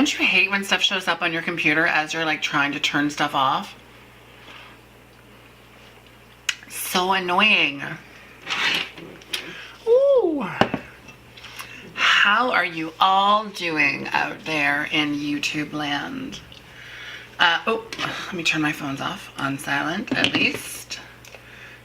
Don't you hate when stuff shows up on your computer as you're like trying to turn stuff off? So annoying. Ooh. How are you all doing out there in YouTube land? Oh, let me turn my phones off on silent at least,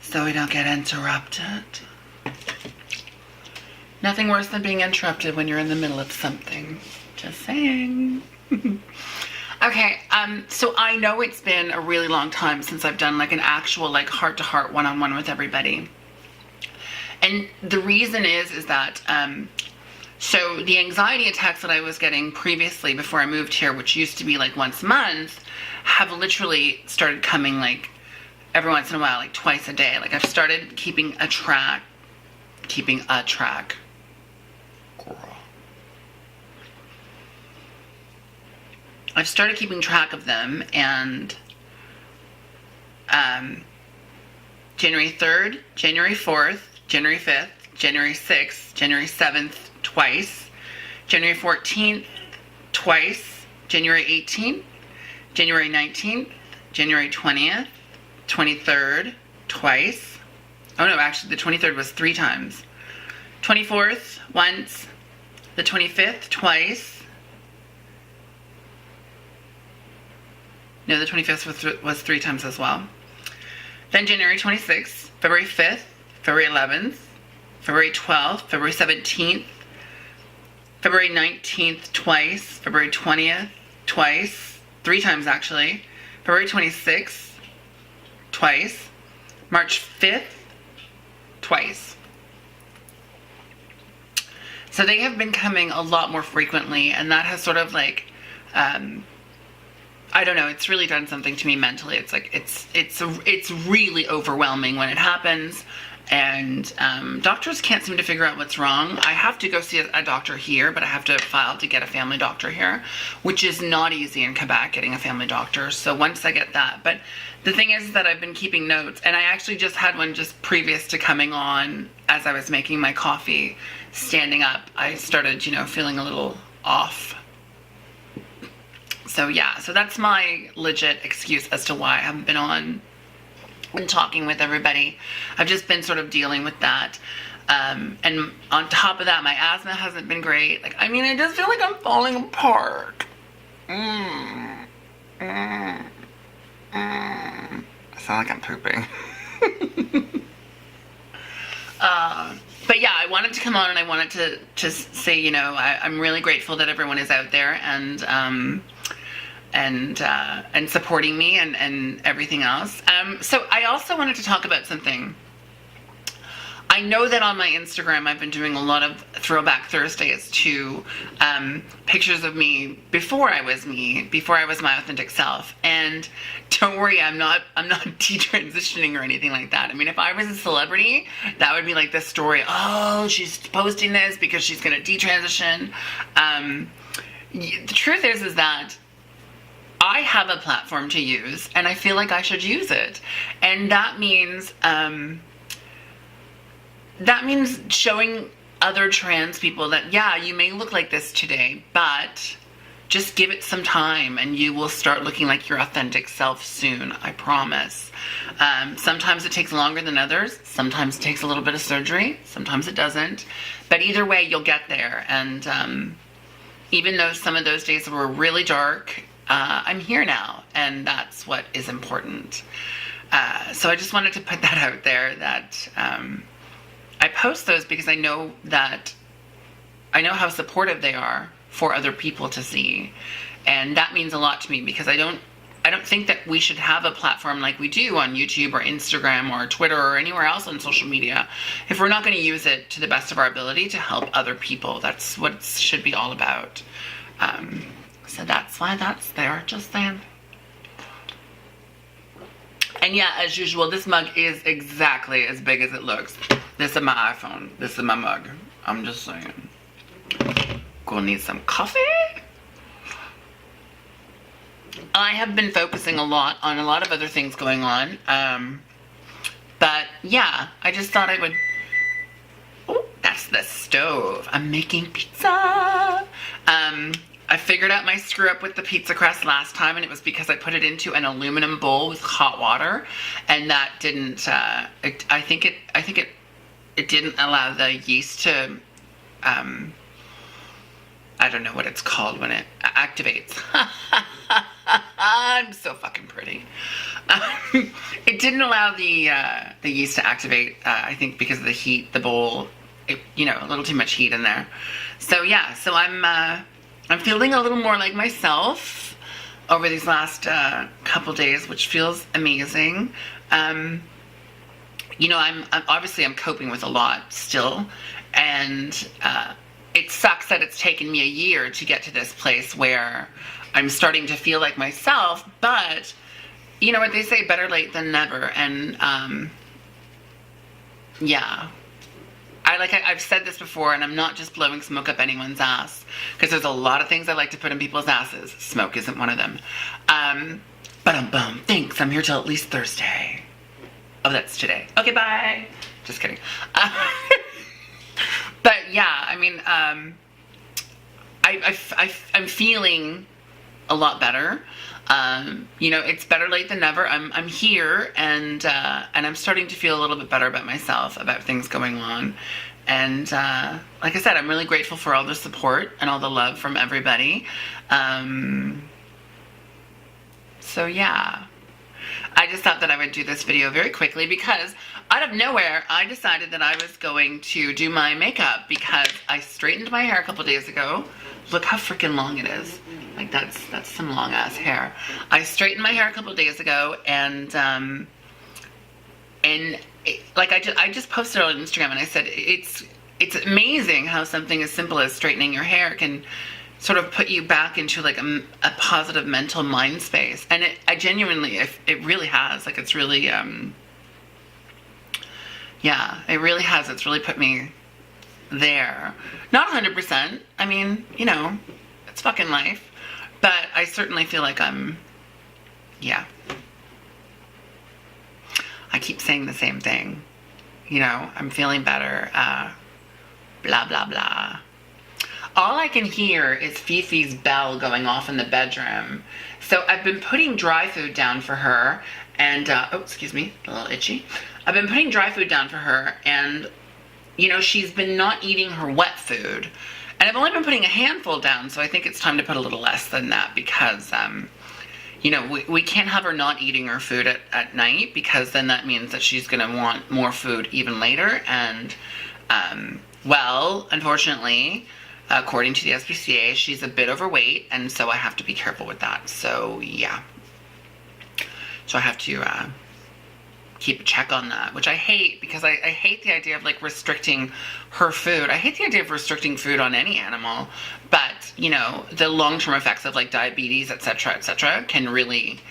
so we don't get interrupted. Nothing worse than being interrupted when you're in the middle of something. Just saying. Okay, so I know it's been a really long time since I've done like an actual like heart-to-heart one-on-one with everybody. And the reason is that, so the anxiety attacks that I was getting previously before I moved here, which used to be like once a month, have literally started coming like every once in a while, like twice a day. Like I've started keeping a track. Girl. I've started keeping track of them, and January 3rd, January 4th, January 5th, January 6th, January 7th, twice, January 14th, twice, January 18th, January 19th, January 20th, 23rd, twice. Oh no, actually the 23rd was 3 times. 24th, once. The 25th, twice. No, the 25th was 3 times as well. Then January 26th, February 5th, February 11th, February 12th, February 17th, February 19th, twice, February 20th, twice, 3 times actually, February 26th, twice, March 5th, twice. So they have been coming a lot more frequently, and that has sort of like, I don't know, it's really done something to me mentally. It's like, it's really overwhelming when it happens. And doctors can't seem to figure out what's wrong. I have to go see a doctor here, but I have to file to get a family doctor here, which is not easy in Quebec, getting a family doctor. So once I get that, but the thing is that I've been keeping notes, and I actually just had one just previous to coming on as I was making my coffee, standing up. I started, you know, feeling a little off. So yeah, so that's my legit excuse as to why I haven't been on and talking with everybody. I've just been sort of dealing with that. And on top of that, my asthma hasn't been great. Like, I mean, I just feel like I'm falling apart. I sound like I'm pooping. But yeah, I wanted to come on and I wanted to just say, you know, I'm really grateful that everyone is out there and supporting me and everything else. So I also wanted to talk about something. I know that on my Instagram, I've been doing a lot of Throwback Thursdays to pictures of me before I was my authentic self. And don't worry, I'm not detransitioning or anything like that. I mean, if I was a celebrity, that would be like the story. Oh, she's posting this because she's going to detransition. The truth is that I have a platform to use, and I feel like I should use it. And that means showing other trans people that, yeah, you may look like this today, but just give it some time and you will start looking like your authentic self soon, I promise. Sometimes it takes longer than others. Sometimes it takes a little bit of surgery. Sometimes it doesn't. But either way, you'll get there. And even though some of those days were really dark, I'm here now, and that's what is important. So I just wanted to put that out there, that I post those because I know how supportive they are for other people to see, and that means a lot to me, because I don't think that we should have a platform like we do on YouTube or Instagram or Twitter or anywhere else on social media if we're not going to use it to the best of our ability to help other people. That's what it should be all about. So that's why that's there, just saying. And yeah, as usual, this mug is exactly as big as it looks. This is my iPhone. This is my mug. I'm just saying. Gonna need some coffee. I have been focusing a lot on a lot of other things going on. But yeah, I just thought I would... Oh, that's the stove. I'm making pizza. I figured out my screw up with the pizza crust last time, and it was because I put it into an aluminum bowl with hot water, and that didn't. I think it didn't allow the yeast to. I don't know what it's called when it activates. I'm so fucking pretty. It didn't allow the yeast to activate. I think because of the heat, the bowl. You know, a little too much heat in there. So yeah, so I'm feeling a little more like myself over these last couple days, which feels amazing. You know, I'm obviously coping with a lot still, and it sucks that it's taken me a year to get to this place where I'm starting to feel like myself. But you know what they say, better late than never. And yeah. I've said this before, and I'm not just blowing smoke up anyone's ass, because there's a lot of things I like to put in people's asses. Smoke isn't one of them. Thanks. I'm here till at least Thursday. Oh, that's today. Okay, bye. Just kidding. But yeah, I mean, I'm feeling a lot better. You know, it's better late than never. I'm here, and I'm starting to feel a little bit better about myself, about things going on. And like I said, I'm really grateful for all the support and all the love from everybody. So yeah, I just thought that I would do this video very quickly because out of nowhere, I decided that I was going to do my makeup because I straightened my hair a couple days ago. Look how freaking long it is. Like that's some long ass hair. I straightened my hair a couple days ago, and like I just posted on Instagram, and I said it's amazing how something as simple as straightening your hair can sort of put you back into like a positive mental mind space. And I genuinely, it really has. Like it's really yeah, it really has. It's really put me there. Not 100%. I mean, you know, it's fucking life. But I certainly feel like yeah. I keep saying the same thing. You know, I'm feeling better. Blah, blah, blah. All I can hear is Fifi's bell going off in the bedroom. So I've been putting dry food down for her. And, oh, excuse me, a little itchy. I've been putting dry food down for her. And, you know, she's been not eating her wet food. And I've only been putting a handful down, so I think it's time to put a little less than that because, you know, we can't have her not eating her food at night because then that means that she's going to want more food even later. And, well, unfortunately, according to the SPCA, she's a bit overweight, and so I have to be careful with that. So, yeah. So I have to keep a check on that, which I hate because I hate the idea of like restricting her food. I hate the idea of restricting food on any animal, but you know, the long-term effects of like diabetes, etc., can really,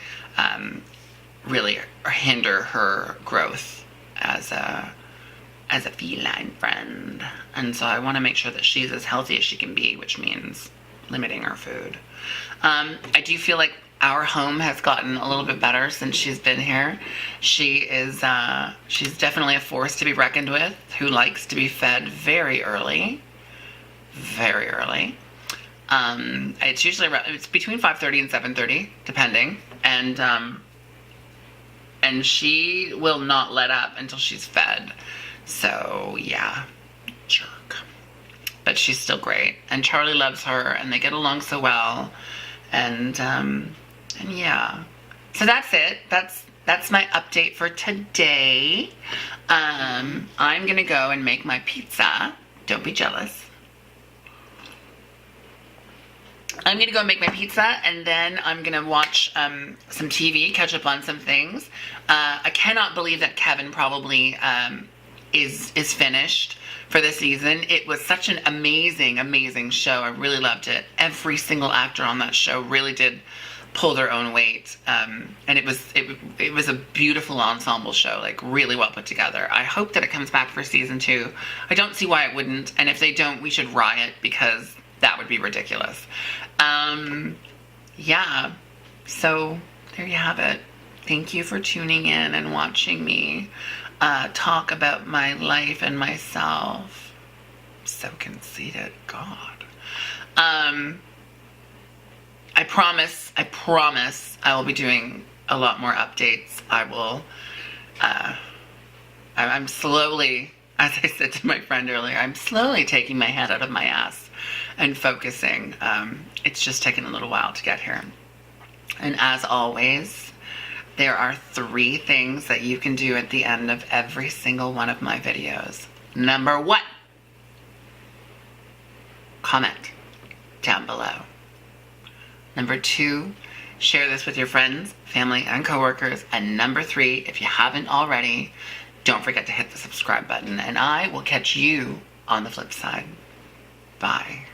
really hinder her growth as a feline friend. And so I want to make sure that she's as healthy as she can be, which means limiting her food. I do feel like our home has gotten a little bit better since she's been here. She is, she's definitely a force to be reckoned with, who likes to be fed very early. Very early. It's usually, it's between 5:30 and 7:30, depending. And she will not let up until she's fed. So, yeah, jerk. But she's still great. And Charlie loves her, and they get along so well. And yeah, so that's it. That's my update for today. I'm gonna go and make my pizza. Don't be jealous. I'm gonna go and make my pizza, and then I'm gonna watch some TV, catch up on some things. I cannot believe that Kevin probably is finished for the season. It was such an amazing show. I really loved it. Every single actor on that show really did pull their own weight, and it was a beautiful ensemble show, like really well put together. I hope that it comes back for season 2. I don't see why it wouldn't, and if they don't, we should riot because that would be ridiculous. Yeah, so there you have it. Thank you for tuning in and watching me talk about my life and myself. So conceited, God. I promise I will be doing a lot more updates. I'm slowly, as I said to my friend earlier, I'm slowly taking my head out of my ass and focusing. It's just taken a little while to get here. And as always, there are 3 things that you can do at the end of every single one of my videos. Number 1, comment down below. Number 2, share this with your friends, family, and coworkers. And number 3, if you haven't already, don't forget to hit the subscribe button. And I will catch you on the flip side. Bye.